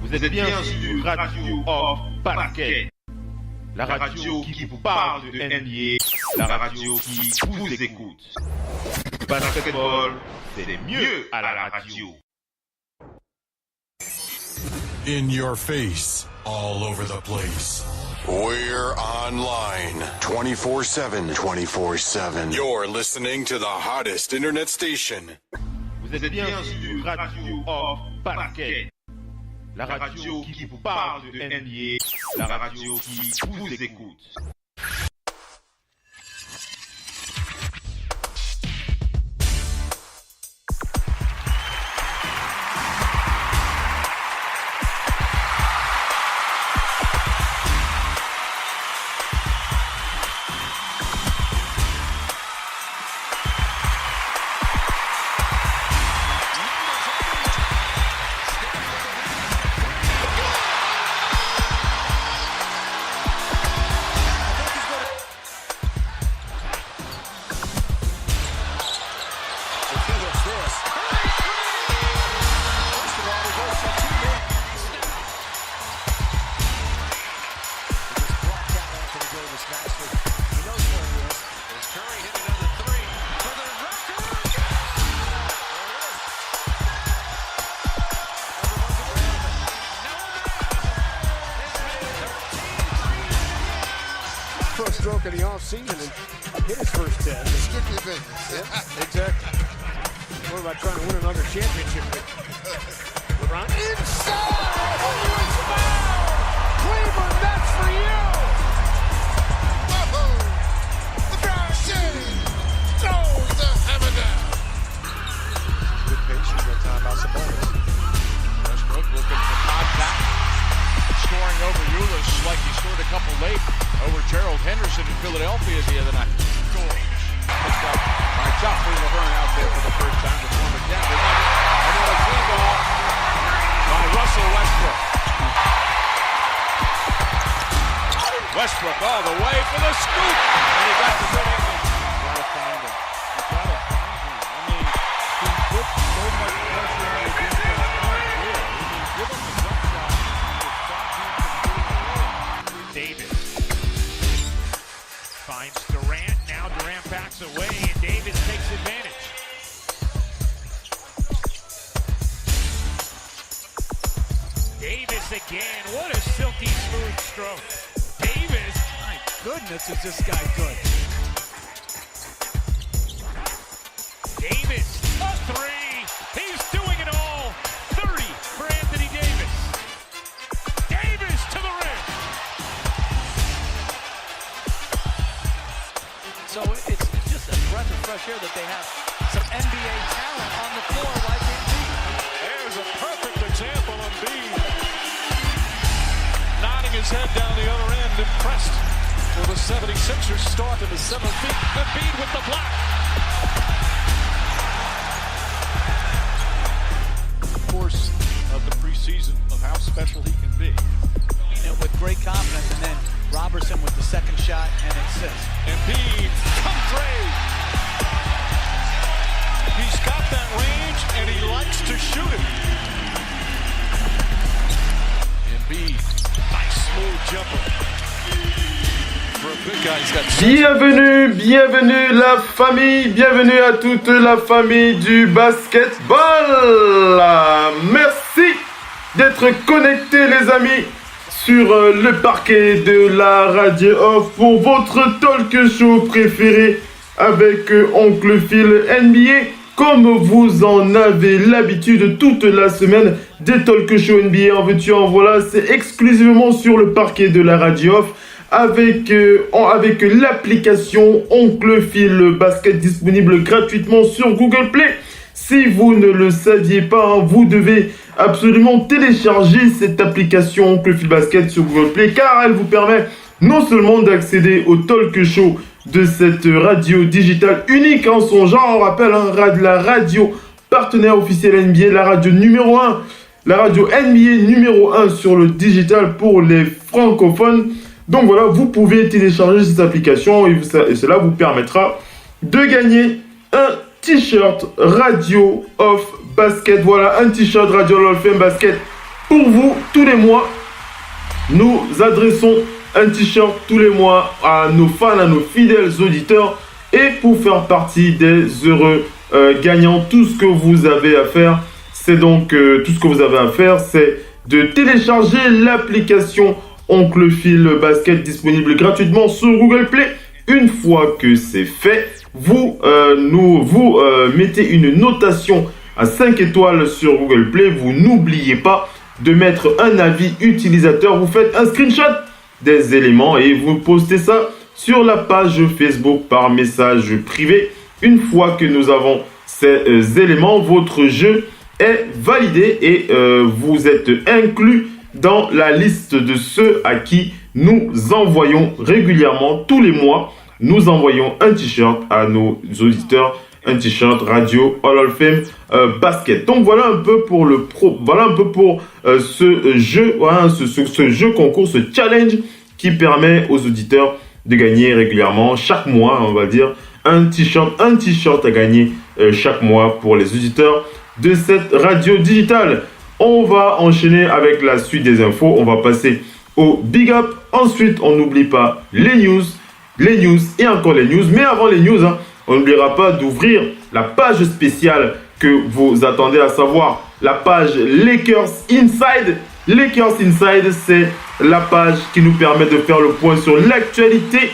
Vous êtes bien sur Radio Off Basket. La radio qui vous parle de NBA, la radio qui vous écoute. Basketball, c'est mieux à la radio. In your face, all over the place. We're online 24/7. 24/7. You're listening to the hottest internet station. Vous êtes bien sur Radio Off Basket. La radio qui vous parle de NBA, la radio qui vous écoute. Stroke of the off-season and hit his first 10. Strictly business. Yeah, exactly. What about trying to win another championship? LeBron inside! Oh, it's foul! Cleveland, that's for you! Whoa! LeBron James throws the hammer down. Good patience that time by Sabonis. Westbrook looking for contact. Scoring over Ulis like he scored a couple late over Gerald Henderson in Philadelphia the other night. Picked up by Joffrey Laverne out there for the first time to form a Denver. Another free ball by Russell Westbrook. Westbrook all the way for the scoop, and he got the mid-angle. Gotta find him. You gotta find him. I mean, he put so much pressure on the defense. Give him the jump shot to stop him from getting away. Davis finds Durant. Now Durant backs away, and Davis takes advantage. Davis again. What a silky smooth stroke. Davis. My goodness, is this guy good? Davis, a three. He's doing it all. 30 for Anthony Davis. Davis to the rim. So it's just a breath of fresh air that they have some NBA talent on the floor like Embiid. There's a perfect example of Embiid nodding his head down the other end, impressed with the 76ers start in the 7th feet. Embiid with the block. Course of the preseason of how special he can be. And with great confidence, and then Robertson with the second shot and assist. Embiid, come trade. He's got that range and he likes to shoot it. Embiid, nice smooth jumper. For a big guy, he's got Bienvenue la famille, bienvenue à toute la famille du basketball. Merci d'être connectés les amis sur le parquet de la Radio Off pour votre talk show préféré avec Oncle Phil NBA. Comme vous en avez l'habitude toute la semaine, des talk shows NBA en veux-tu en voilà, c'est exclusivement sur le parquet de la Radio Off avec l'application Oncle Phil Basket disponible gratuitement sur Google Play. Si vous ne le saviez pas, vous devez absolument télécharger cette application Oncle Phil Basket sur Google Play car elle vous permet non seulement d'accéder au talk show de cette radio digitale unique en son genre, on rappelle la radio partenaire officiel NBA, la radio numéro 1, la radio NBA numéro 1 sur le digital pour les francophones. Donc voilà, vous pouvez télécharger cette application et cela vous permettra de gagner un t-shirt Radio Off Basket. Voilà, un t-shirt Radio Off Basket Pour vous, tous les mois, nous adressons un t-shirt tous les mois à nos fans, à nos fidèles auditeurs. Et pour faire partie des heureux gagnants, tout ce que vous avez à faire, c'est de télécharger l'application Oncle Phil Basket disponible gratuitement sur Google Play. Une fois que c'est fait, vous mettez une notation à 5 étoiles sur Google Play. Vous n'oubliez pas de mettre un avis utilisateur. Vous faites un screenshot des éléments et vous postez ça sur la page Facebook par message privé. Une fois que nous avons ces éléments, votre jeu est validé et vous êtes inclus dans la liste de ceux à qui nous envoyons régulièrement, tous les mois, nous envoyons un t-shirt à nos auditeurs, un t-shirt Radio Hall of Fame Basket. Donc voilà un peu pour ce jeu, ce jeu concours, ce challenge qui permet aux auditeurs de gagner régulièrement, chaque mois, on va dire, un t-shirt à gagner chaque mois pour les auditeurs de cette radio digitale. On va enchaîner avec la suite des infos. On va passer au Big Up. Ensuite, on n'oublie pas les news et encore les news. Mais avant les news, on n'oubliera pas d'ouvrir la page spéciale que vous attendez, à savoir la page Lakers Inside. Lakers Inside, c'est la page qui nous permet de faire le point sur l'actualité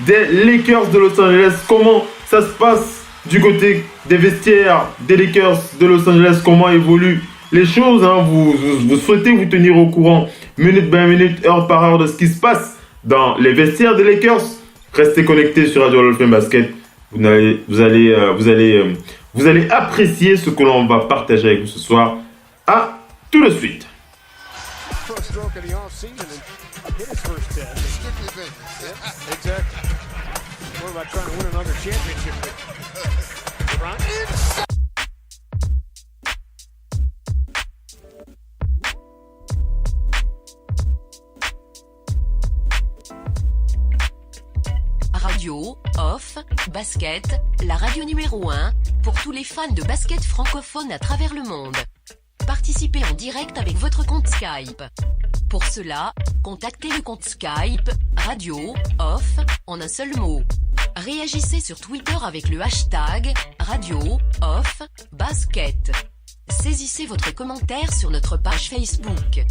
des Lakers de Los Angeles. Comment ça se passe du côté des vestiaires des Lakers de Los Angeles, comment évoluent les choses, vous souhaitez vous tenir au courant minute par minute, heure par heure de ce qui se passe dans les vestiaires des Lakers. Restez connectés sur Radio Hall of Fame Basket. Vous allez apprécier ce que l'on va partager avec vous ce soir. À tout de suite. First stroke of the offseason and hit his first 10. Strictly business. Yeah, exactly. What about trying to win another championship? LeBron inside. Radio Off Basket, la radio numéro 1 pour tous les fans de basket francophone à travers le monde. Participez en direct avec votre compte Skype. Pour cela, contactez le compte Skype Radio Off en un seul mot. Réagissez sur Twitter avec le hashtag Radio Off Basket. Saisissez votre commentaire sur notre page Facebook.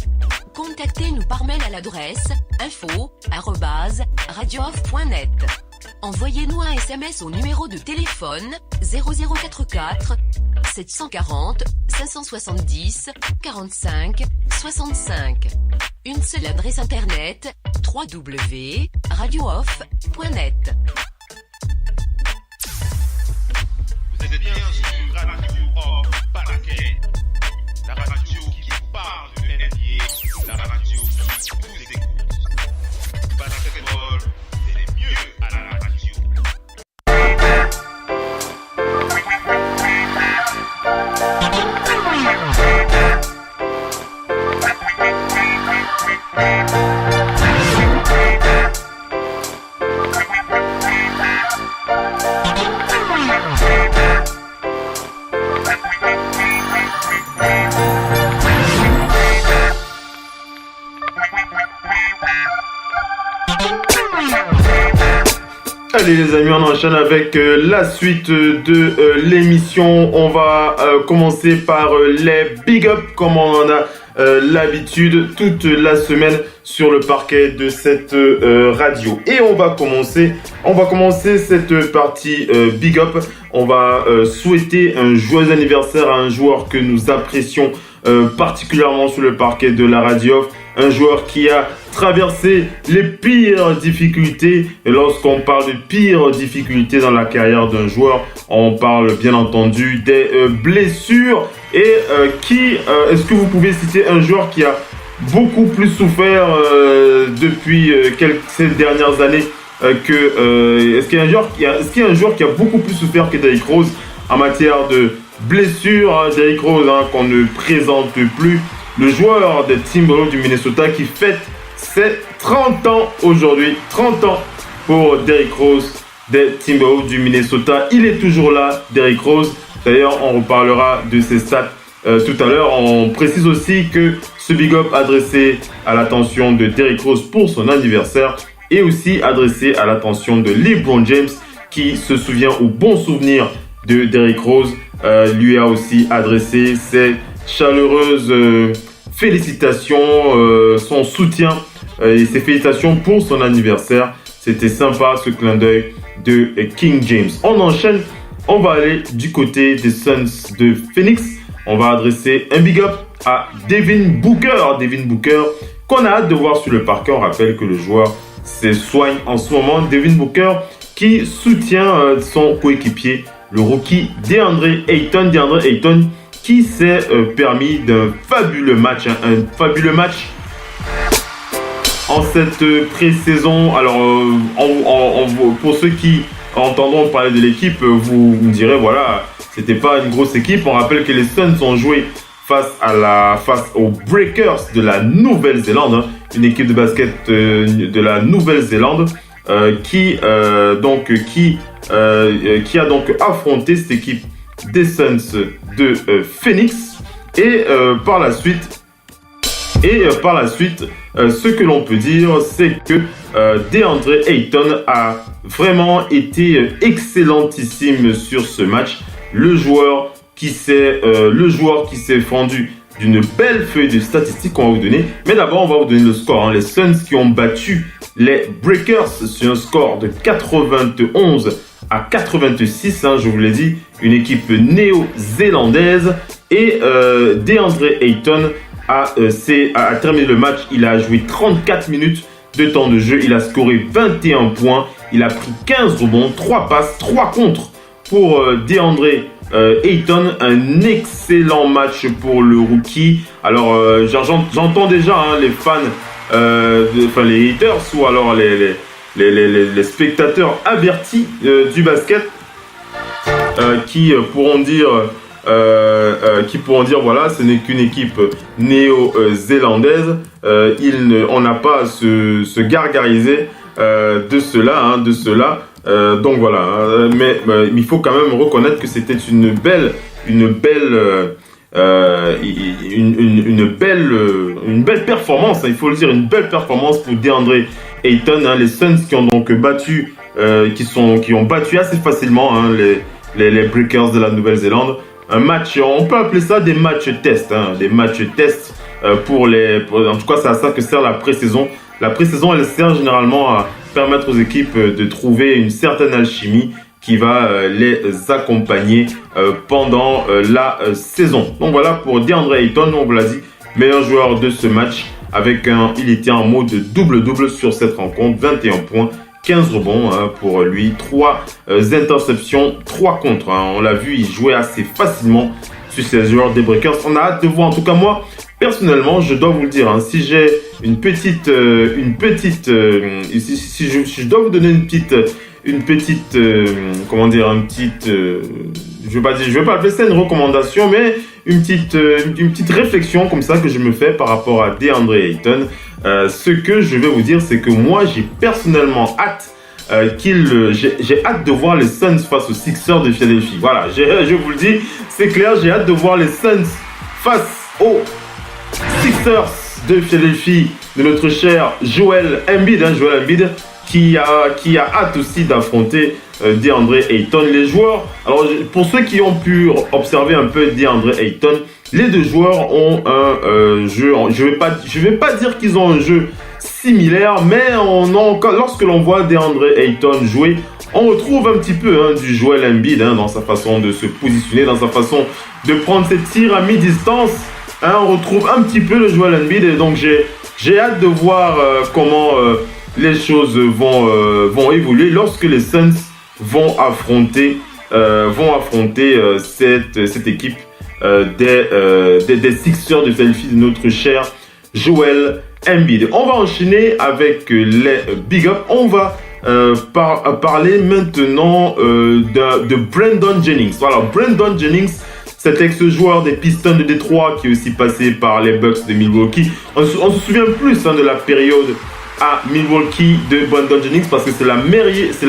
Contactez-nous par mail à l'adresse info@radiooff.net. Envoyez-nous un SMS au numéro de téléphone 0044 740 570 45 65. Une seule adresse internet www.radiooff.net. Vous êtes bien sur Radio Off Basket, la radio qui vous parle de NBA, la radio qui vous écoute. Basketball, c'est mieux à la radio. Allez les amis, on enchaîne avec la suite de l'émission. On va commencer par les big up comme on en a l'habitude toute la semaine sur le parquet de cette radio. Et on va commencer cette partie big up. On va souhaiter un joyeux anniversaire à un joueur que nous apprécions particulièrement sur le parquet de la radio. Un joueur qui a traversé les pires difficultés. Et lorsqu'on parle de pires difficultés dans la carrière d'un joueur, on parle bien entendu des blessures. Et est-ce que vous pouvez citer un joueur qui a beaucoup plus souffert depuis ces dernières années est-ce qu'il y a un joueur qui a beaucoup plus souffert que Derrick Rose en matière de blessures, Derrick Rose qu'on ne présente plus. Le joueur des Timberwolves du Minnesota qui fête ses 30 ans aujourd'hui. 30 ans pour Derrick Rose des Timberwolves du Minnesota. Il est toujours là, Derrick Rose. D'ailleurs, on reparlera de ses stats tout à l'heure. On précise aussi que ce big up adressé à l'attention de Derrick Rose pour son anniversaire et aussi adressé à l'attention de LeBron James qui se souvient ou bon souvenir de Derrick Rose, lui a aussi adressé ses chaleureuses félicitations, son soutien et ses félicitations pour son anniversaire. C'était sympa ce clin d'œil de King James. On enchaîne, on va aller du côté des Suns de Phoenix. On va adresser un big up à Devin Booker qu'on a hâte de voir sur le parquet. On rappelle que le joueur se soigne en ce moment. Devin Booker qui soutient son coéquipier, le rookie DeAndre Ayton qui s'est permis d'un fabuleux match, en cette pré-saison. Alors, pour ceux qui entendront parler de l'équipe, vous me direz, voilà, c'était pas une grosse équipe. On rappelle que les Suns ont joué face aux Breakers de la Nouvelle-Zélande, une équipe de basket de la Nouvelle-Zélande qui a donc affronté cette équipe des Suns de Phoenix et par la suite, ce que l'on peut dire, c'est que DeAndre Ayton a vraiment été excellentissime sur ce match. Le joueur qui s'est fendu d'une belle feuille de statistiques qu'on va vous donner. Mais d'abord, on va vous donner le score. Les Suns qui ont battu les Breakers sur un score de 91 à 86, je vous l'ai dit, une équipe néo-zélandaise. Et DeAndre Ayton a terminé le match. Il a joué 34 minutes de temps de jeu. Il a scoré 21 points. Il a pris 15 rebonds, 3 passes, 3 contres pour DeAndre Ayton. Un excellent match pour le rookie. Alors, j'entends déjà les fans, les haters ou alors les spectateurs avertis du basket qui pourront dire voilà, ce n'est qu'une équipe néo-zélandaise. On n'a pas à se gargariser de cela. Donc voilà, mais il faut quand même reconnaître que c'était une belle performance. Il faut le dire, une belle performance pour DeAndre Ayton. Les Suns qui ont donc battu, qui ont battu assez facilement les Breakers de la Nouvelle-Zélande. Un match, on peut appeler ça des matchs tests, des matchs tests en tout cas, c'est à ça que sert la pré-saison. La pré-saison, elle sert généralement à permettre aux équipes de trouver une certaine alchimie qui va les accompagner pendant la saison. Donc voilà pour DeAndre Ayton, on vous l'a dit, meilleur joueur de ce match il était en mode double-double sur cette rencontre, 21 points, 15 rebonds pour lui, 3 interceptions, 3 contres. On l'a vu, il jouait assez facilement sur ces joueurs des Breakers. On a hâte de voir, en tout cas moi, personnellement, je dois vous le dire, si j'ai si je dois vous donner je vais pas appeler ça une recommandation, mais une petite réflexion comme ça que je me fais par rapport à DeAndre Ayton. Ce que je vais vous dire, c'est que moi, j'ai personnellement hâte j'ai hâte de voir les Suns face aux Sixers de Philadelphie. Voilà, je vous le dis, c'est clair, j'ai hâte de voir les Suns face aux Sixers de Philadelphie de notre cher Joel Embiid, qui a hâte aussi d'affronter DeAndre Ayton. Les joueurs, alors pour ceux qui ont pu observer un peu DeAndre Ayton, les deux joueurs ont un jeu, je vais pas dire qu'ils ont un jeu similaire, mais lorsque l'on voit DeAndre Ayton jouer, on retrouve un petit peu du Joel Embiid dans sa façon de se positionner, dans sa façon de prendre ses tirs à mi-distance. On retrouve un petit peu le Joel Embiid, et donc j'ai hâte de voir comment les choses vont évoluer lorsque les Suns vont affronter cette équipe des Sixers de Philadelphie de notre cher Joel Embiid. On va enchaîner avec les big up. On va parler maintenant de Brandon Jennings. Voilà, Brandon Jennings, cet ex-joueur des Pistons de Détroit qui est aussi passé par les Bucks de Milwaukee. On se souvient plus de la période à Milwaukee de Brandon Jennings parce que c'est la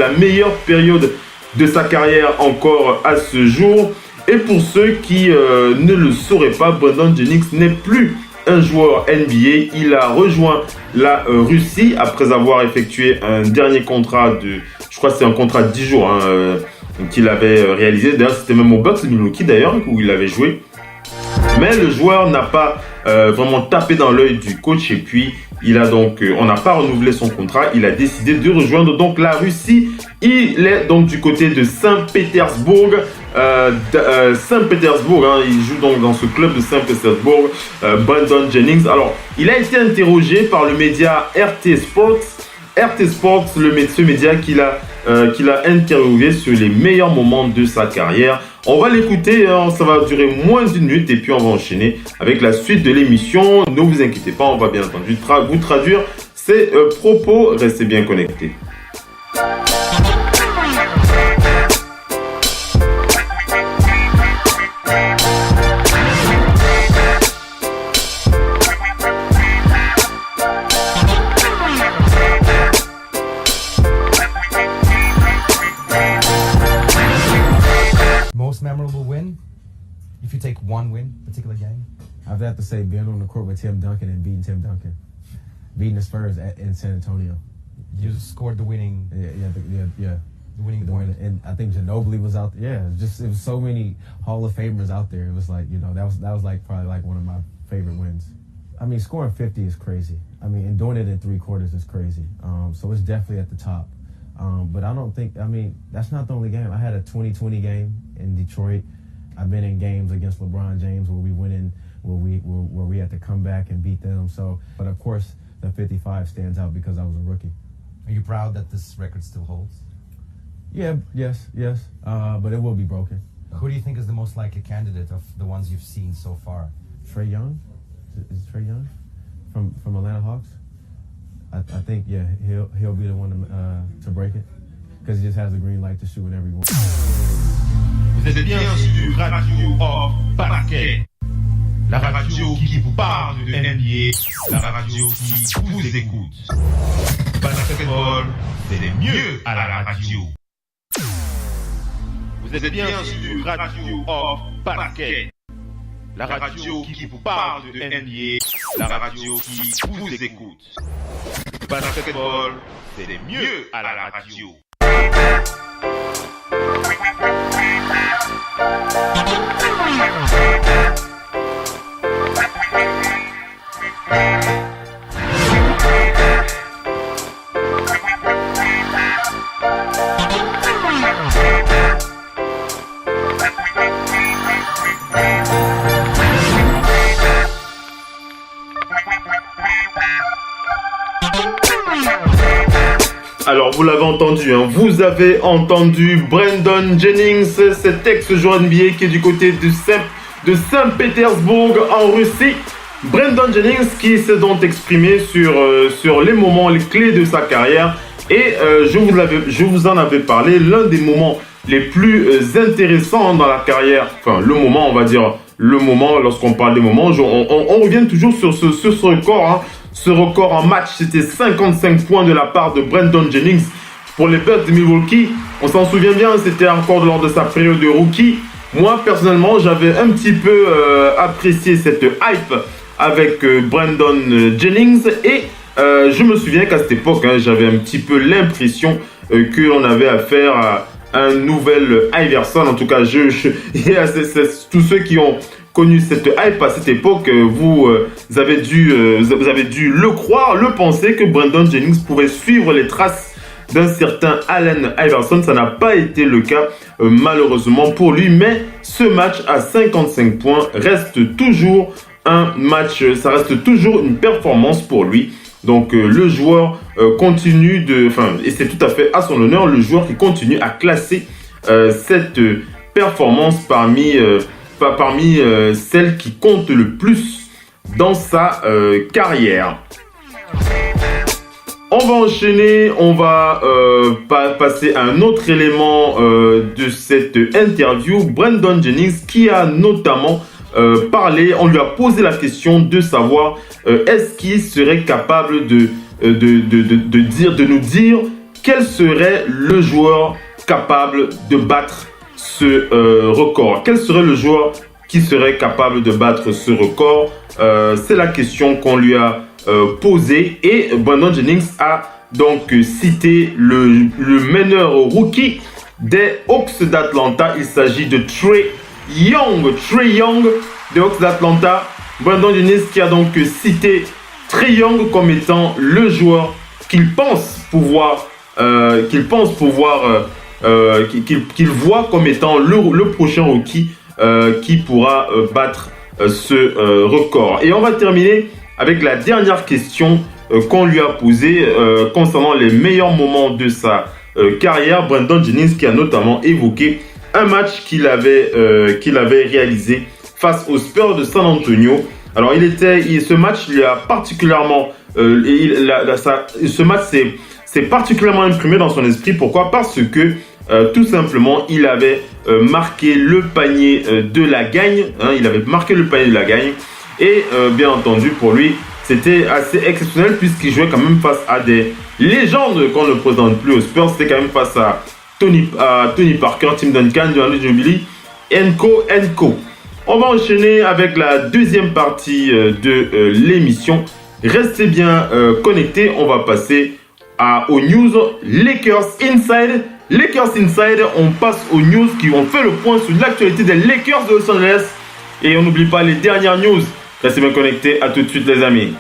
meilleure période de sa carrière encore à ce jour. Et pour ceux qui ne le sauraient pas, Brandon Jennings n'est plus un joueur NBA. Il a rejoint la Russie après avoir effectué un dernier contrat de, je crois que c'est un contrat de 10 jours qu'il avait réalisé. D'ailleurs, c'était même au Bucks de Milwaukee d'ailleurs où il avait joué. Mais le joueur n'a pas vraiment tapé dans l'œil du coach et puis il a donc, on n'a pas renouvelé son contrat. Il a décidé de rejoindre donc la Russie. Il est donc du côté de Saint-Pétersbourg. Saint-Pétersbourg, il joue donc dans ce club de Saint-Pétersbourg, Brandon Jennings. Alors, il a été interrogé par le média RT Sports. RT Sports, ce média qu'il a interviewé sur les meilleurs moments de sa carrière. On va l'écouter, ça va durer moins d'1 minute et puis on va enchaîner avec la suite de l'émission. Ne vous inquiétez pas, on va bien entendu vous traduire ces propos. Restez bien connectés. Most memorable win? If you take one win, particular game? I'd have to say being on the court with Tim Duncan and beating Tim Duncan. Beating the Spurs in San Antonio. You scored the winning... Yeah. The winning point. And I think Ginobili was out there. Yeah, it was so many Hall of Famers out there. It was like, that was like probably like one of my favorite wins. I mean, scoring 50 is crazy. I mean, and doing it in 3 quarters is crazy. So it's definitely at the top. But I don't think, that's not the only game. I had a 20-20 game in Detroit. I've been in games against LeBron James where we went in, where we had to come back and beat them. So, but of course, the 55 stands out because I was a rookie. Are you proud that this record still holds? Yeah, yes. But it will be broken. Who do you think is the most likely candidate of the ones you've seen so far? Trae Young? Is it Trae Young from Atlanta Hawks? I think, yeah, he'll be the one to break it because he just has the green light to shoot whenever he wants. Vous êtes bien sur Radio Off Basket, la radio qui vous parle de NBA, la radio qui vous écoute. Basketball, c'est mieux à la radio. Vous êtes bien sur Radio Off Basket, la radio qui vous parle de NBA, la radio qui vous écoute. Basketball, c'est mieux à la radio. Alors vous l'avez entendu, vous avez entendu Brandon Jennings, cet ex-joueur NBA qui est du côté de Saint-Pétersbourg en Russie. Brandon Jennings qui s'est donc exprimé sur les moments les clés de sa carrière et je vous en avais parlé, l'un des moments les plus intéressants dans la carrière, enfin le moment on va dire, le moment lorsqu'on parle des moments, on revient toujours sur ce record. Ce record en match, c'était 55 points de la part de Brandon Jennings pour les Bucks de Milwaukee. On s'en souvient bien, c'était encore lors de sa période de rookie. Moi, personnellement, j'avais un petit peu apprécié cette hype avec Brandon Jennings. Et je me souviens qu'à cette époque, j'avais un petit peu l'impression que l'on avait affaire à un nouvel Iverson. En tout cas, tous ceux qui ont connu cette hype à cette époque, vous avez dû le croire, le penser que Brandon Jennings pouvait suivre les traces d'un certain Allen Iverson. Ça n'a pas été le cas malheureusement pour lui, mais ce match à 55 points reste toujours un match, ça reste toujours une performance pour lui. Donc le joueur continue et c'est tout à fait à son honneur, le joueur qui continue à classer cette performance parmi celles qui comptent le plus dans sa carrière. On va enchaîner, on va passer à un autre élément de cette interview. Brandon Jennings qui a notamment parlé, on lui a posé la question de savoir est-ce qu'il serait capable de nous dire quel serait le joueur capable de battre ce record? Quel serait le joueur qui serait capable de battre ce record? C'est la question qu'on lui a posée et Brandon Jennings a donc cité le meneur rookie des Hawks d'Atlanta. Il s'agit de Trae Young des Hawks d'Atlanta. Brandon Jennings qui a donc cité Trae Young comme étant le joueur qu'il voit comme étant le prochain rookie qui pourra battre ce record. Et on va terminer avec la dernière question qu'on lui a posée concernant les meilleurs moments de sa carrière. Brandon Jennings qui a notamment évoqué un match qu'il avait réalisé face aux Spurs de San Antonio. Alors ce match lui a particulièrement ce match s'est particulièrement imprimé dans son esprit. Pourquoi? Parce que tout simplement il avait marqué le panier de la gagne, il avait marqué le panier de la gagne et bien entendu pour lui c'était assez exceptionnel puisqu'il jouait quand même face à des légendes qu'on ne présente plus aux Spurs. C'était quand même face à Tony Parker, Tim Duncan, Giannis Ginobili, Co. On va enchaîner avec la deuxième partie de l'émission. Restez bien connectés. On va passer aux news Lakers Inside. On passe aux news qui ont fait le point sur l'actualité des Lakers de Los Angeles. Et on n'oublie pas les dernières news. Restez bien connectés. À tout de suite les amis.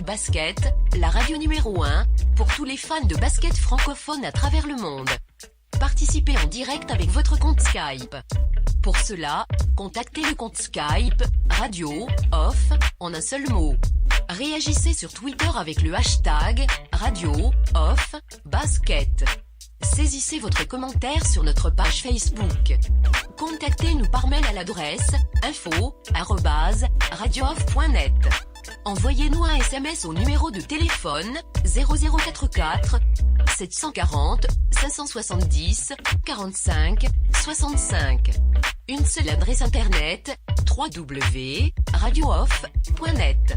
Basket, la radio numéro 1 pour tous les fans de basket francophone à travers le monde. Participez en direct avec votre compte Skype. Pour cela, contactez le compte Skype Radio Off en un seul mot. Réagissez sur Twitter avec le hashtag Radio Off Basket. Saisissez votre commentaire sur notre page Facebook. Contactez-nous par mail à l'adresse info@radiooff.net. Envoyez-nous un SMS au numéro de téléphone 0044 740 570 45 65. Une seule adresse internet www.radiooff.net.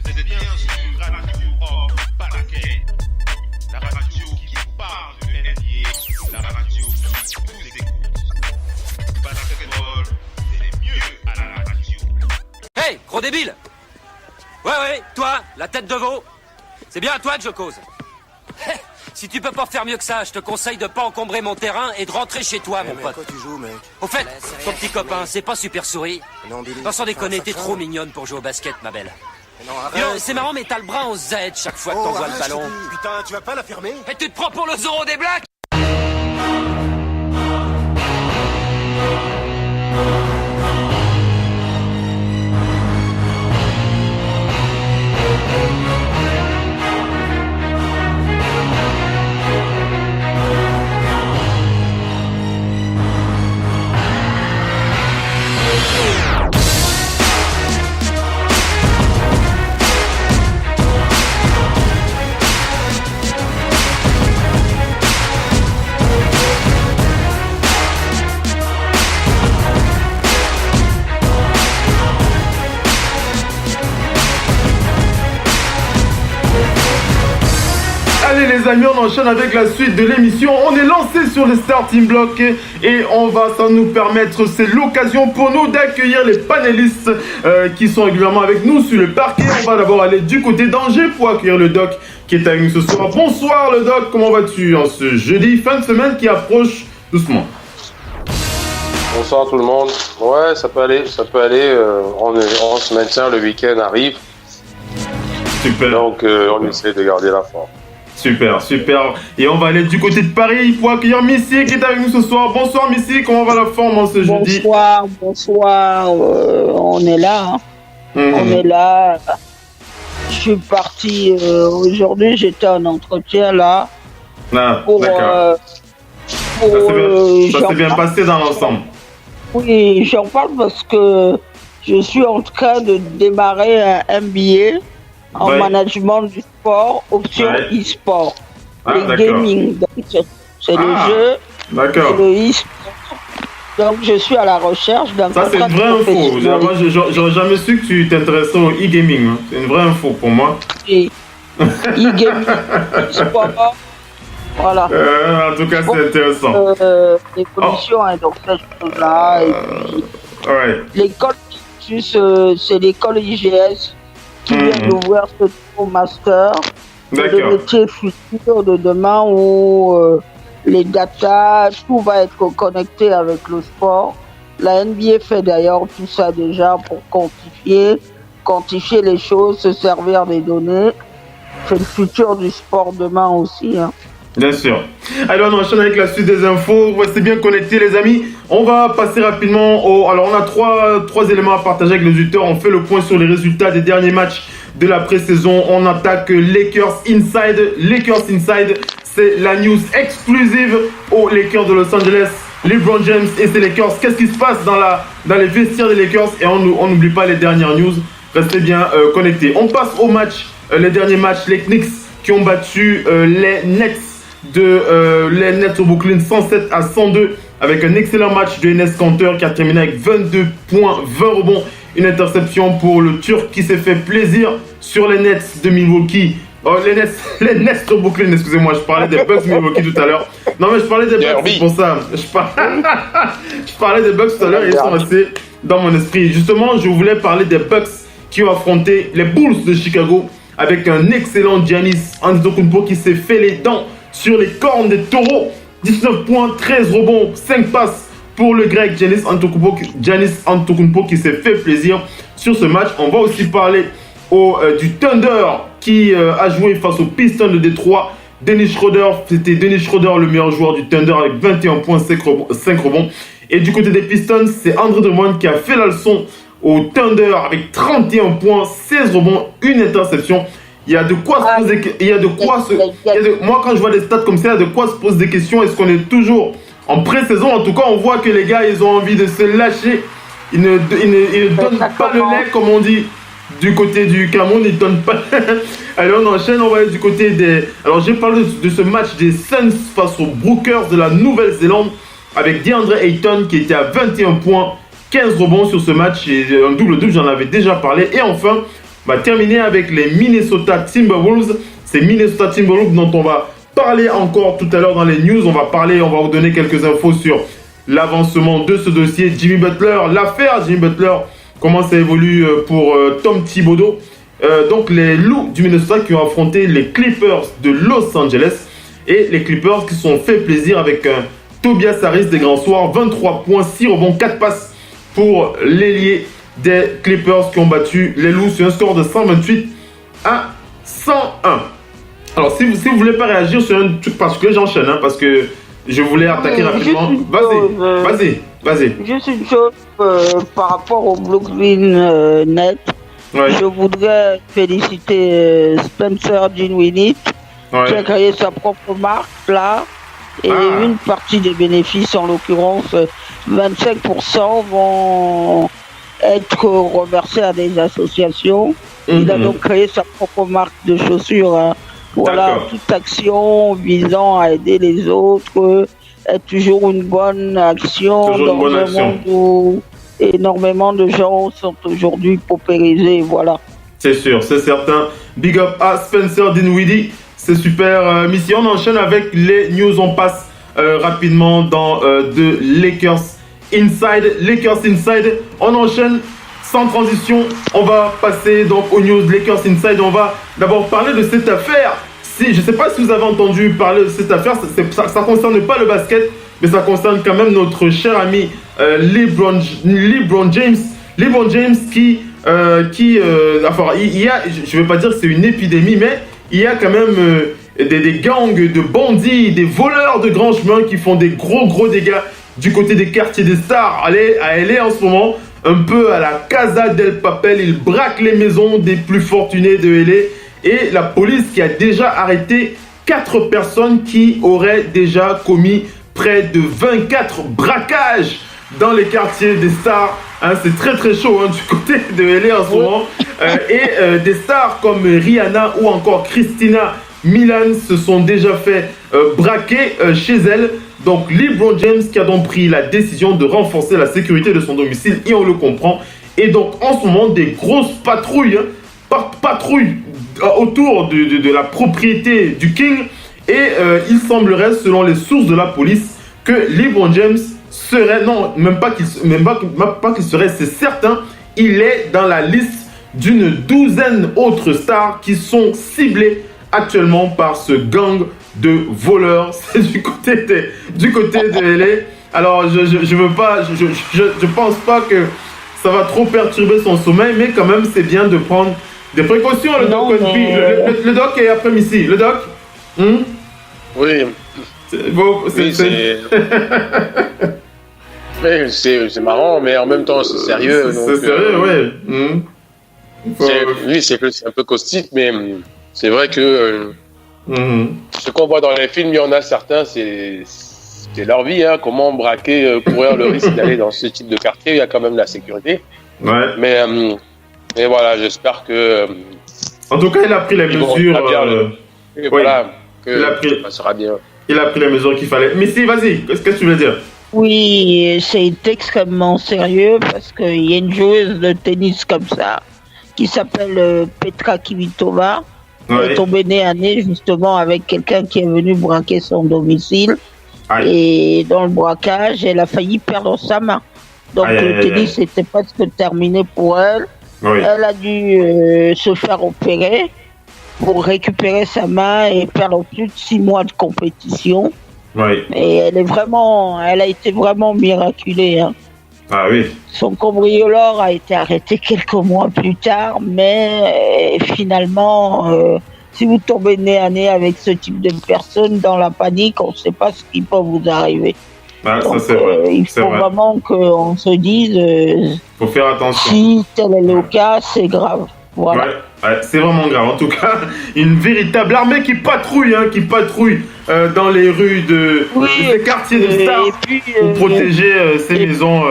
Vous êtes bien sur Radio Off Basket, la radio qui vous parle de NBA, la radio qui vous écoute. Basketball, c'est mieux à la radio. Hey, gros débile! Ouais, toi, la tête de veau, c'est bien à toi que je cause. Si tu peux pas faire mieux que ça, je te conseille de pas encombrer mon terrain et de rentrer chez toi, mon pote. Quoi tu joues, mec? Au fait, ton petit copain, c'est pas Super Souris? Non, Billy. Non, sans déconner, t'es trop mignonne pour jouer au basket, ma belle. Non, C'est marrant, mais t'as le bras en Z chaque fois que t'envoies le ballon. Putain, tu vas pas la fermer? Et tu te prends pour le Zorro des Blacks? Allez les amis, on enchaîne avec la suite de l'émission. On est lancé sur le starting block et on va ça nous permettre, c'est l'occasion pour nous d'accueillir les panélistes qui sont régulièrement avec nous sur le parquet. On va d'abord aller du côté d'Angers pour accueillir le doc qui est avec nous ce soir. Bonsoir le doc, comment vas-tu en ce jeudi, fin de semaine qui approche doucement? Bonsoir tout le monde. Ouais, ça peut aller. On se maintient, le week-end arrive. Super. Donc on essaie de garder la forme. Super. Et on va aller du côté de Paris pour accueillir Missy qui est avec nous ce soir. Bonsoir Missy, comment va la forme en ce jeudi? Bonsoir, on est là. On est là. Je suis parti aujourd'hui, j'étais en entretien là. D'accord. Ça s'est bien passé dans l'ensemble. Oui, j'en parle parce que je suis en train de démarrer un MBA en management du sport, option e-sport, le gaming. Donc, c'est le jeu, c'est le e-sport. Donc je suis à la recherche d'un contrat. Ça c'est une vraie info. Moi j'aurais jamais su que tu t'intéressais au e-gaming. Hein. C'est une vraie info pour moi. Et e-gaming, e-sport. Voilà. En tout cas, c'est intéressant. L'évolution est donc cette chose-là. L'école, c'est l'école IGS qui vient d'ouvrir ce nouveau master. Le métier futur de demain où les data, tout va être connecté avec le sport. La NBA fait d'ailleurs tout ça déjà pour quantifier les choses, se servir des données. C'est le futur du sport demain aussi. Hein. Bien sûr. Alors on enchaîne avec la suite des infos. Restez bien connectés les amis. On va passer rapidement au... Alors on a trois éléments à partager avec les auditeurs. On fait le point sur les résultats des derniers matchs de la pré-saison. On attaque Lakers Inside. Lakers Inside, c'est la news exclusive aux Lakers de Los Angeles. LeBron James et ses Lakers. Qu'est-ce qui se passe dans les vestiaires des Lakers? Et on n'oublie pas les dernières news. Restez bien connectés. On passe au match, les derniers matchs. Les Knicks qui ont battu les Nets les Nets au Brooklyn 107-102 avec un excellent match de Enes Kanter qui a terminé avec 22 points, 20 rebonds, une interception pour le Turc qui s'est fait plaisir sur les Nets de Milwaukee. Oh, les Nets au Brooklyn, excusez-moi, je parlais des Bucks de Milwaukee tout à l'heure. Non mais je parlais des Bucks, c'est pour ça. Je parlais des Bucks tout à l'heure et ils sont restés dans mon esprit. Justement, je voulais parler des Bucks qui ont affronté les Bulls de Chicago avec un excellent Giannis Antetokounmpo qui s'est fait les dents sur les cornes des taureaux. 19 points, 13 rebonds, 5 passes pour le grec Giannis Antetokounmpo qui s'est fait plaisir sur ce match. On va aussi parler du Thunder qui a joué face aux Pistons de Détroit. Dennis Schroeder, c'était Dennis Schroeder le meilleur joueur du Thunder avec 21 points, 5 rebonds. Et du côté des Pistons, c'est Andre Drummond qui a fait la leçon au Thunder avec 31 points, 16 rebonds, une interception. Il y a de quoi se poser. Moi, quand je vois des stats comme ça, il y a de quoi se poser des questions. Est-ce qu'on est toujours en pré-saison? En tout cas, on voit que les gars, ils ont envie de se lâcher. Ils ne donnent pas le lait, comme on dit, du côté du Cameroun. Ils ne donnent pas. Allez, on enchaîne. On va aller du côté des. Alors, j'ai parlé de ce match des Suns face aux Brookers de la Nouvelle-Zélande avec DeAndre Ayton qui était à 21 points, 15 rebonds sur ce match. Et un double-double, j'en avais déjà parlé. Et enfin, on va terminer avec les Minnesota Timberwolves. C'est Minnesota Timberwolves dont on va parler encore tout à l'heure dans les news. On va vous donner quelques infos sur l'avancement de ce dossier. Jimmy Butler, l'affaire Jimmy Butler, comment ça évolue pour Tom Thibodeau. Donc les loups du Minnesota qui ont affronté les Clippers de Los Angeles. Et les Clippers qui se sont fait plaisir avec un Tobias Harris des grands soirs. 23 points, 6 rebonds, 4 passes pour l'ailier des Clippers qui ont battu les loups sur un score de 128-101. Alors si vous voulez pas réagir sur un truc particulier, j'enchaîne parce que je voulais attaquer rapidement. Vas-y. Juste une chose par rapport au Brooklyn Nets. Je voudrais féliciter Spencer Dinwiddie qui a créé sa propre marque là. Et une partie des bénéfices, en l'occurrence 25%, vont être reversés à des associations. Il a donc créé sa propre marque de chaussures. Voilà, toute action visant à aider les autres est toujours une bonne action dans un monde où énormément de gens sont aujourd'hui paupérisés. Voilà. C'est sûr, c'est certain. Big up à Spencer Dinwiddie. C'est super mission. On enchaîne avec les news. On passe rapidement dans de Lakers Inside. Lakers Inside. On enchaîne sans transition. On va passer donc aux news Lakers Inside. On va d'abord parler de cette affaire. Je ne sais pas si vous avez entendu parler de cette affaire. Ça ne concerne pas le basket, mais ça concerne quand même notre cher ami LeBron James. LeBron James qui enfin, il y a, je ne veux pas dire que c'est une épidémie, mais il y a quand même des gangs de bandits, des voleurs de grands chemins qui font des gros dégâts du côté des quartiers des stars. À LA en ce moment, un peu à la Casa del Papel, ils braquent les maisons des plus fortunés de LA. Et la police qui a déjà arrêté 4 personnes qui auraient déjà commis près de 24 braquages dans les quartiers des stars. C'est très très chaud du côté de LA en ce moment. Et des stars comme Rihanna ou encore Christina Milian se sont déjà fait braquer chez elle. Donc LeBron James qui a donc pris la décision de renforcer la sécurité de son domicile, et on le comprend. Et donc en ce moment, des grosses patrouilles autour de la propriété du King. Et il semblerait, selon les sources de la police, que LeBron James serait, non, même pas qu'il serait, c'est certain, il est dans la liste d'une douzaine d'autres stars qui sont ciblées actuellement par ce gang de voleurs. C'est du côté de LA. Alors je veux pas, je pense pas que ça va trop perturber son sommeil, mais quand même c'est bien de prendre des précautions. Le doc, le doc est après Missy. Le doc. Oui. C'est marrant, mais en même temps c'est sérieux. C'est sérieux, oui. C'est un peu caustique, mais c'est vrai que ce qu'on voit dans les films, il y en a certains, c'est leur vie. Comment braquer, courir le risque d'aller dans ce type de quartier, il y a quand même la sécurité. Ouais. Mais voilà, j'espère que. En tout cas, il a pris les mesures. Voilà, ça sera bien. Il a pris les mesures qu'il fallait. Missy, vas-y, qu'est-ce que tu veux dire? Oui, c'est extrêmement sérieux parce qu'il y a une joueuse de tennis comme ça qui s'appelle Petra Kvitova. Elle est tombée nez à nez justement avec quelqu'un qui est venu braquer son domicile. Et dans le braquage, elle a failli perdre sa main. Donc le tennis était presque terminé pour elle. Elle a dû se faire opérer pour récupérer sa main et perdre plus de 6 mois de compétition. Et elle a été vraiment miraculée. Ah oui. Son cambrioleur a été arrêté quelques mois plus tard, mais finalement, si vous tombez nez à nez avec ce type de personne, dans la panique, on ne sait pas ce qui peut vous arriver. Donc, ça c'est vrai. Il faut vraiment qu'on se dise. Faut faire attention. Si tel est le cas, c'est grave. Voilà. C'est vraiment grave. En tout cas, une véritable armée qui patrouille, dans les rues de ces quartiers de stars pour protéger ces maisons,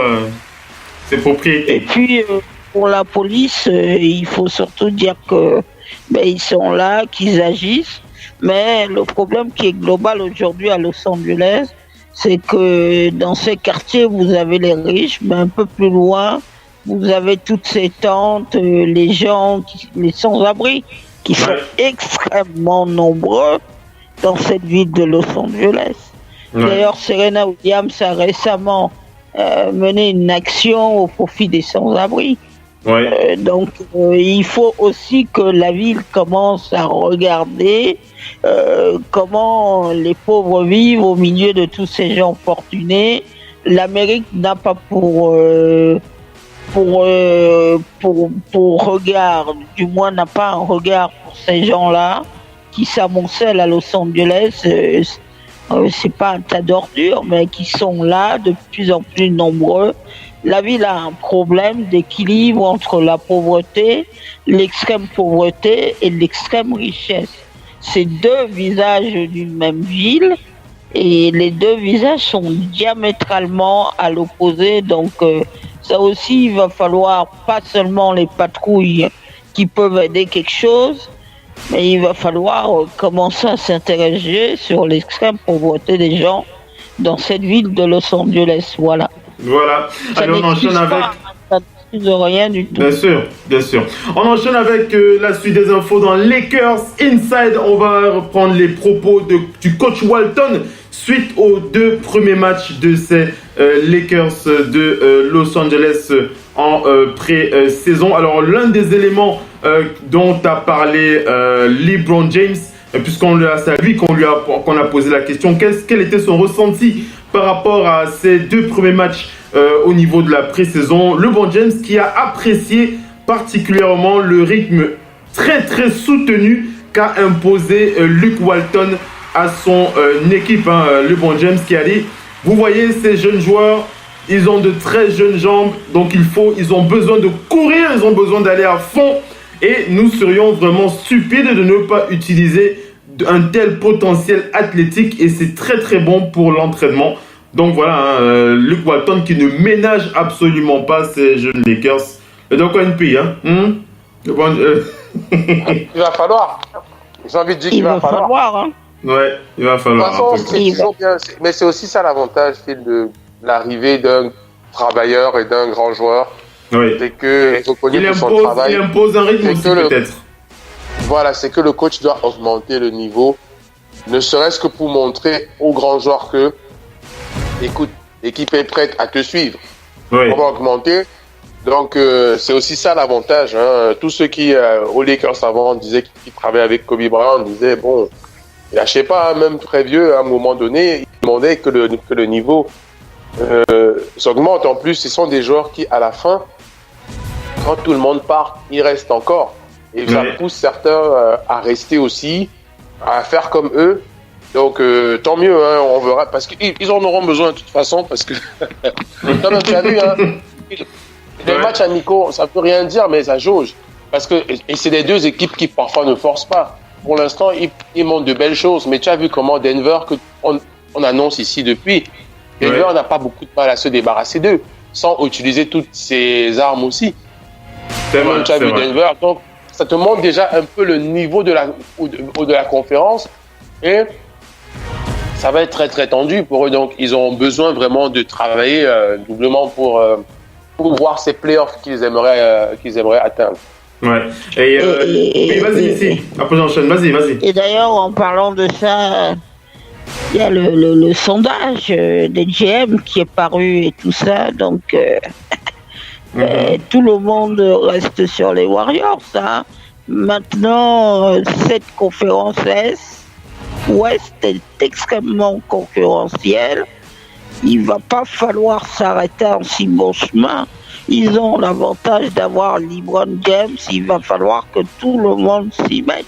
ces propriétés. Et puis, pour la police, il faut surtout dire que ils sont là, qu'ils agissent. Mais le problème qui est global aujourd'hui à Los Angeles, c'est que dans ces quartiers, vous avez les riches, mais un peu plus loin, vous avez toutes ces tentes, les gens, les sans-abri, qui sont extrêmement nombreux dans cette ville de Los Angeles. D'ailleurs, Serena Williams a récemment mené une action au profit des sans-abri. Donc, il faut aussi que la ville commence à regarder comment les pauvres vivent au milieu de tous ces gens fortunés. L'Amérique n'a pas pour regard, du moins n'a pas un regard pour ces gens-là qui s'amoncellent à Los Angeles. C'est pas un tas d'ordures, mais qui sont là de plus en plus nombreux. La ville a un problème d'équilibre entre la pauvreté, l'extrême pauvreté et l'extrême richesse. C'est deux visages d'une même ville et les deux visages sont diamétralement à l'opposé. Donc ça aussi, il va falloir pas seulement les patrouilles qui peuvent aider quelque chose, mais il va falloir commencer à s'interroger sur l'extrême pauvreté des gens dans cette ville de Los Angeles. Voilà. Allez, on enchaîne avec... Ça n'excuse rien du tout. Bien sûr. On enchaîne avec la suite des infos dans Lakers Inside. On va reprendre les propos du coach Walton suite aux 2 premiers matchs de ces Lakers de Los Angeles en pré-saison. Alors, l'un des éléments dont a parlé LeBron James, puisqu'on c'est à lui qu'on a posé la question, quel était son ressenti par rapport à ces 2 premiers matchs au niveau de la pré-saison. LeBron James qui a apprécié particulièrement le rythme très très soutenu qu'a imposé Luke Walton à son équipe. LeBron James qui a dit: vous voyez ces jeunes joueurs, ils ont de très jeunes jambes, donc ils ont besoin de courir, ils ont besoin d'aller à fond, et nous serions vraiment stupides de ne pas utiliser un tel potentiel athlétique et c'est très très bon pour l'entraînement. Donc voilà, Luke Walton qui ne ménage absolument pas ces jeunes Lakers. Et donc quoi une paye, hein? Il va falloir. J'ai envie de dire qu'il va falloir. Hein. Ouais, il va falloir. De toute façon, c'est toujours bien. Mais c'est aussi ça l'avantage, Phil, de l'arrivée d'un travailleur et d'un grand joueur. Oui. C'est qu'il reconnaît son travail. Il impose un rythme aussi peut-être. Voilà, c'est que le coach doit augmenter le niveau, ne serait-ce que pour montrer aux grands joueurs que, écoute, l'équipe est prête à te suivre. Oui. On va augmenter. Donc, c'est aussi ça l'avantage. Hein. Tous ceux qui, aux Lakers avant, disaient qu'ils travaillaient avec Kobe Bryant, disaient, bon, lâchez pas, hein, même très vieux, à un moment donné, ils demandaient que le niveau s'augmente. En plus, ce sont des joueurs qui, à la fin, quand tout le monde part, ils restent encore. Et ça pousse certains à rester aussi, à faire comme eux. Donc, tant mieux, hein, on verra. Parce qu'ils en auront besoin de toute façon. Parce que, comme tu as vu, hein, les matchs amicaux, ça ne peut rien dire, mais ça jauge. Parce que, et c'est les deux équipes qui parfois ne forcent pas. Pour l'instant, ils montrent de belles choses. Mais tu as vu comment Denver, on annonce ici depuis, Denver n'a pas beaucoup de mal à se débarrasser d'eux, sans utiliser toutes ses armes aussi. C'est vrai, tu as vu Denver, donc ça te montre déjà un peu le niveau de la conférence et ça va être très très tendu pour eux. Donc ils ont besoin vraiment de travailler doublement pour voir ces playoffs qu'ils aimeraient atteindre. Ouais. Et vas-y ici. Après j'enchaîne. Vas-y. Et d'ailleurs en parlant de ça, il y a le sondage des GM qui est paru et tout ça. Donc tout le monde reste sur les Warriors. Hein. Maintenant, cette conférence Ouest est extrêmement concurrentielle. Il va pas falloir s'arrêter en si bon chemin. Ils ont l'avantage d'avoir LeBron James. Il va falloir que tout le monde s'y mette.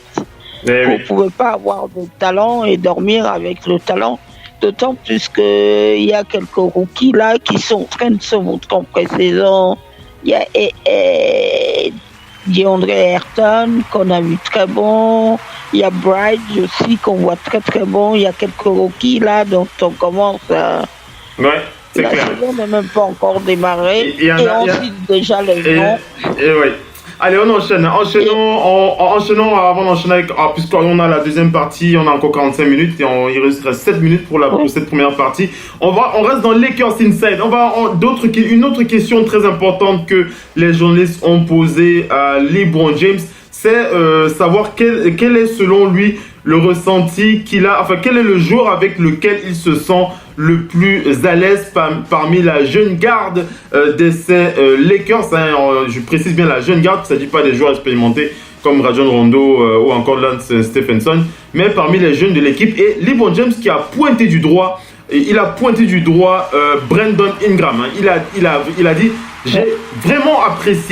Vous ne pouvez pas avoir de talent et dormir avec le talent. D'autant plus qu'il y a quelques rookies là qui sont en train de se montrer en pré-saison. Il y a DeAndre Ayton qu'on a vu très bon. Il y a Bridge aussi qu'on voit très très bon. Il y a quelques rookies là dont on commence à... Ouais, c'est la clair. saison n'a même pas encore démarré. Et ensuite déjà les noms. Et oui. Allez, on enchaîne. Enchaînons avant d'enchaîner avec... puisqu'on a la deuxième partie, on a encore 45 minutes et il reste 7 minutes pour cette première partie. On reste dans Lakers Inside. Une autre question très importante que les journalistes ont posée à LeBron James, c'est savoir quel est selon lui le ressenti qu'il a, enfin quel est le joueur avec lequel il se sent le plus à l'aise parmi la jeune garde de ces Lakers. Hein, je précise bien la jeune garde, ça ne dit pas des joueurs expérimentés comme Rajon Rondo ou encore Lance Stephenson, mais parmi les jeunes de l'équipe. Et LeBron James qui a pointé du doigt, Brandon Ingram. Hein. Il a dit, j'ai vraiment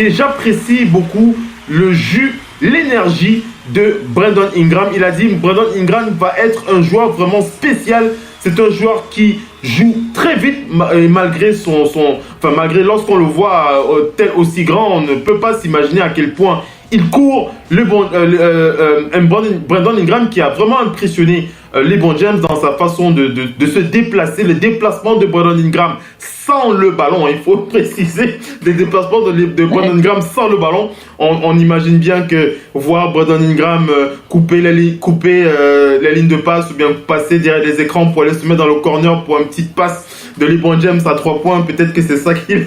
j'apprécie beaucoup le jus, l'énergie de Brandon Ingram. Il a dit Brandon Ingram va être un joueur vraiment spécial. C'est un joueur qui joue très vite malgré malgré lorsqu'on le voit tel aussi grand, on ne peut pas s'imaginer à quel point il court. Brandon Ingram qui a vraiment impressionné LeBron James dans sa façon de se déplacer, le déplacement de Brandon Ingram sans le ballon, il faut préciser, les déplacements de Brandon Ingram sans le ballon. On imagine bien que voir Brandon Ingram couper les lignes de passe ou bien passer derrière les écrans pour aller se mettre dans le corner pour une petite passe de LeBron James à 3 points, peut-être que c'est ça qui lui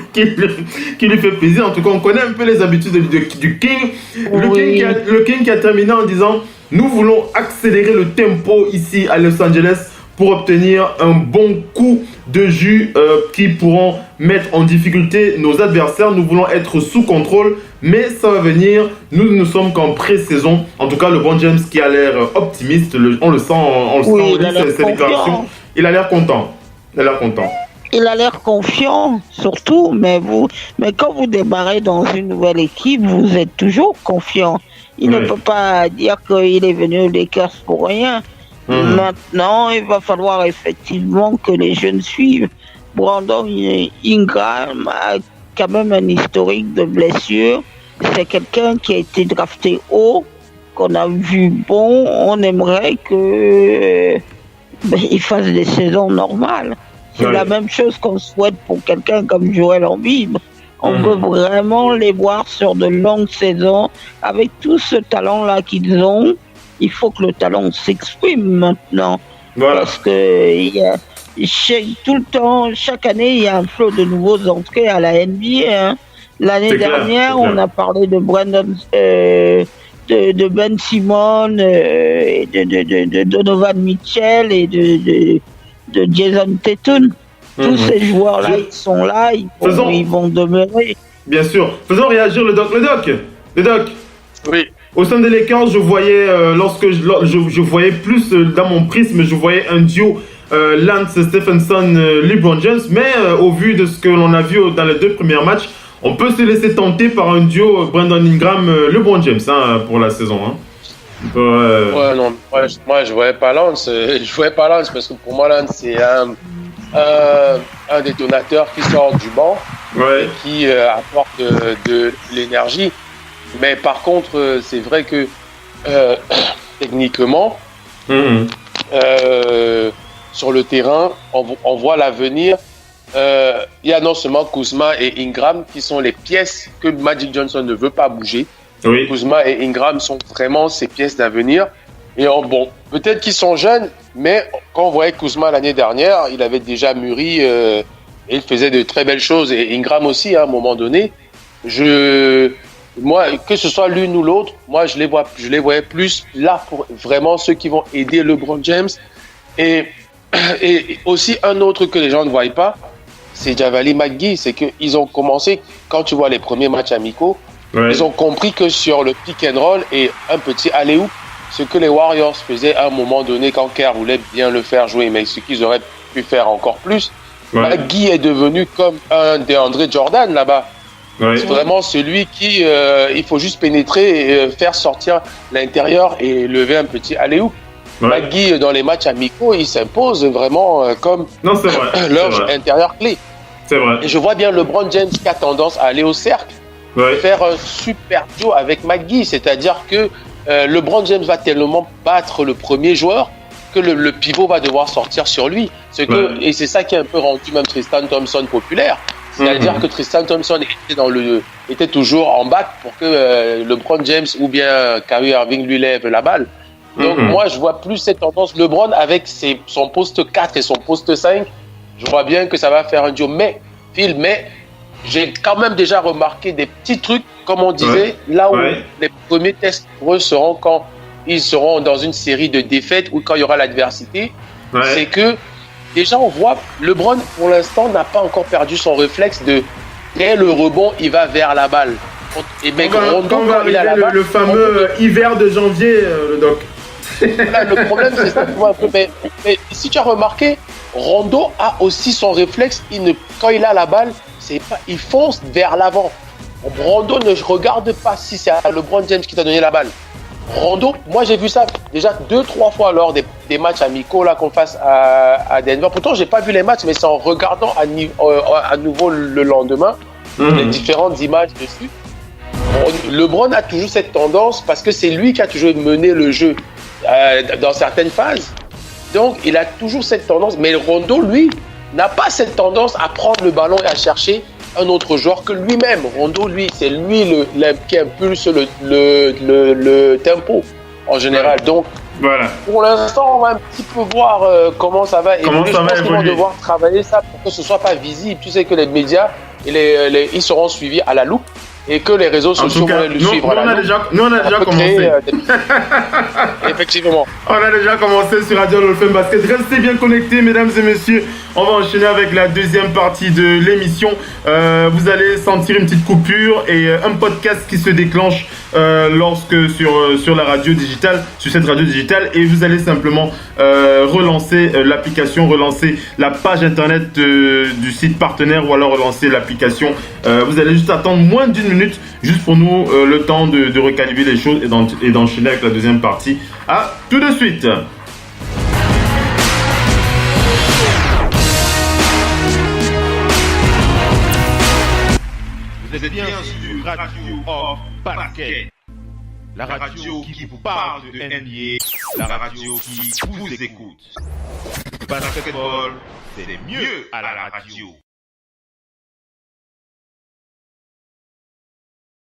fait plaisir. En tout cas, on connaît un peu les habitudes du King. Le King qui a terminé en disant « Nous voulons accélérer le tempo ici à Los Angeles pour obtenir un bon coup de jus qui pourront mettre en difficulté nos adversaires. Nous voulons être sous contrôle, mais ça va venir. Nous ne sommes qu'en pré-saison. » En tout cas, LeBron James qui a l'air optimiste, on le sent, ses déclarations. Il a l'air content. Il a l'air confiant, surtout, mais quand vous démarrez dans une nouvelle équipe, vous êtes toujours confiant. Il ne peut pas dire qu'il est venu aux Lakers pour rien. Maintenant, il va falloir effectivement que les jeunes suivent. Brandon Ingram a quand même un historique de blessures. C'est quelqu'un qui a été drafté haut qu'on a vu bon, on aimerait que il fasse des saisons normales. C'est la même chose qu'on souhaite pour quelqu'un comme Joel Embiid. On veut vraiment les voir sur de longues saisons. Avec tout ce talent-là qu'ils ont, il faut que le talent s'exprime maintenant. Voilà. Parce que tout le temps, chaque année, il y a un flot de nouveaux entrées à la NBA. Hein. L'année dernière, on a parlé de Brandon, de Ben Simmons, et de Donovan Mitchell et de Jason Tatum. Tous ces joueurs-là, ils sont là, ils vont demeurer. Bien sûr. Faisons réagir le doc. Le doc. Oui. Au sein des Lakers, je voyais, je voyais plus dans mon prisme, je voyais un duo Lance Stephenson, LeBron James, mais au vu de ce que l'on a vu dans les 2 premiers matchs, on peut se laisser tenter par un duo Brandon Ingram, LeBron James pour la saison. Hein. Ouais, non, moi je voyais pas Lance. Parce que pour moi Lance c'est un détonateur qui sort du banc et qui apporte de l'énergie. Mais par contre, c'est vrai que techniquement, sur le terrain, on voit l'avenir. Il y a non seulement Kuzma et Ingram qui sont les pièces que Magic Johnson ne veut pas bouger. Oui. Kuzma et Ingram sont vraiment ces pièces d'avenir. Et bon, peut-être qu'ils sont jeunes, mais quand on voyait Kuzma l'année dernière, il avait déjà mûri et il faisait de très belles choses. Et Ingram aussi, à un moment donné. Moi, que ce soit l'une ou l'autre, moi je les voyais plus là pour vraiment ceux qui vont aider LeBron James. Et aussi un autre que les gens ne voient pas, c'est Javale McGee. C'est qu'ils ont commencé, quand tu vois les premiers matchs amicaux, ils ont compris que sur le pick and roll et un petit alley-oop, ce que les Warriors faisaient à un moment donné quand Kerr voulait bien le faire jouer, mais ce qu'ils auraient pu faire encore plus, McGee est devenu comme un DeAndre Jordan là-bas. C'est vraiment celui qui, il faut juste pénétrer et faire sortir l'intérieur et lever un petit alley-oop. McGee, dans les matchs amicaux, il s'impose vraiment comme leur intérieur clé. C'est vrai. Et je vois bien LeBron James qui a tendance à aller au cercle, faire un super duo avec McGee, c'est-à-dire que LeBron James va tellement battre le premier joueur que le pivot va devoir sortir sur lui. Et c'est ça qui a un peu rendu même Tristan Thompson populaire. C'est-à-dire que Tristan Thompson était toujours en back pour que LeBron James ou bien Kyrie Irving lui lève la balle. Donc moi, je vois plus cette tendance. LeBron avec son poste 4 et son poste 5, je vois bien que ça va faire un duo. Mais j'ai quand même déjà remarqué des petits trucs, comme on disait, là où les premiers tests pour eux seront quand ils seront dans une série de défaites ou quand il y aura l'adversité. C'est que déjà, on voit, LeBron, pour l'instant, n'a pas encore perdu son réflexe de dès le rebond, il va vers la balle. Et bien, Rondo, quand il a la balle, le fameux hiver de janvier, le doc. Là, le problème, c'est ça. Mais si tu as remarqué, Rondo a aussi son réflexe. Quand il a la balle, il fonce vers l'avant. Rondo ne regarde pas si c'est LeBron James qui t'a donné la balle. Rondo, moi j'ai vu ça déjà 2-3 fois lors des matchs amicaux là qu'on fasse à Denver. Pourtant j'ai pas vu les matchs, mais c'est en regardant à nouveau le lendemain les différentes images dessus. LeBron a toujours cette tendance parce que c'est lui qui a toujours mené le jeu dans certaines phases. Donc il a toujours cette tendance, mais Rondo lui n'a pas cette tendance à prendre le ballon et à chercher un autre joueur que lui-même. Rondo, lui, c'est lui qui impulse le tempo en général. Donc, pour l'instant, on va un petit peu voir comment ça va évoluer. Je pense qu'ils vont devoir travailler ça pour que ce ne soit pas visible. Tu sais que les médias, ils seront suivis à la loupe et que les réseaux sociaux vont le suivre à la loupe. Nous, on a déjà commencé. Effectivement. On a déjà commencé sur Radio Hall of Fame Basket. Restez bien connectés, mesdames et messieurs. On va enchaîner avec la deuxième partie de l'émission. Vous allez sentir une petite coupure et un podcast qui se déclenche lorsque sur la radio digitale, sur cette radio digitale, et vous allez simplement relancer l'application, relancer la page internet du site partenaire ou alors relancer l'application. Vous allez juste attendre moins d'une minute juste pour nous le temps de recalibrer les choses et d'enchaîner avec la deuxième partie. À tout de suite. Vous êtes bien sur Radio Off Basket. La radio qui vous parle de NBA. La radio qui vous écoute. Basketball, c'est mieux à la radio.